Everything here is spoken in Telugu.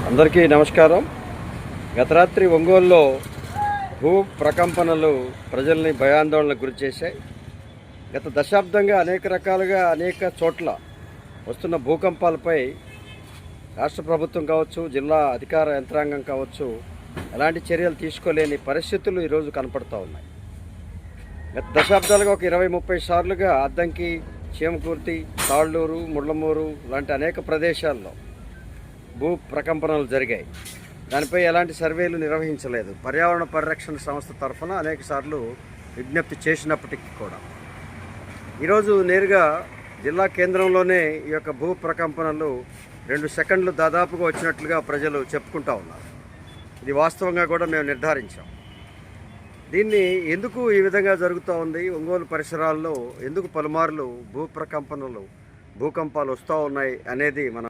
అందరికీ నమస్కారం. గత రాత్రి ఒంగోలులో భూ ప్రకంపనలు ప్రజల్ని భయాందోళనకు గురిచేశాయి. గత దశాబ్దంగా అనేక రకాలుగా అనేక చోట్ల వస్తున్న భూకంపాలపై రాష్ట్ర ప్రభుత్వం కావచ్చు, జిల్లా అధికార యంత్రాంగం కావచ్చు, ఎలాంటి చర్యలు తీసుకోలేని పరిస్థితులు ఈరోజు కనపడుతూ ఉన్నాయి. గత దశాబ్దాలుగా ఒక 20-30 సార్లుగా అద్దంకి, చీమకుర్తి, తాళ్ళూరు, ముళ్ళమూరు లాంటి అనేక ప్రదేశాల్లో భూ ప్రకంపనలు జరిగాయి. దానిపై ఎలాంటి సర్వేలు నిర్వహించలేదు. పర్యావరణ పరిరక్షణ సంస్థ తరఫున అనేక సార్లు విజ్ఞప్తి చేసినప్పటికీ కూడా ఈరోజు నేరుగా జిల్లా కేంద్రంలోనే ఈ యొక్క భూ ప్రకంపనలు 2 సెకండ్లు దాదాపుగా వచ్చినట్లుగా ప్రజలు చెప్పుకుంటూ ఉన్నారు. ఇది వాస్తవంగా కూడా మేము నిర్ధారించాం. దీన్ని ఎందుకు ఈ విధంగా జరుగుతూ ఉంది, ఒంగోలు పరిసరాల్లో ఎందుకు పలుమార్లు భూకంపాలు వస్తూ ఉన్నాయి అనేది మనం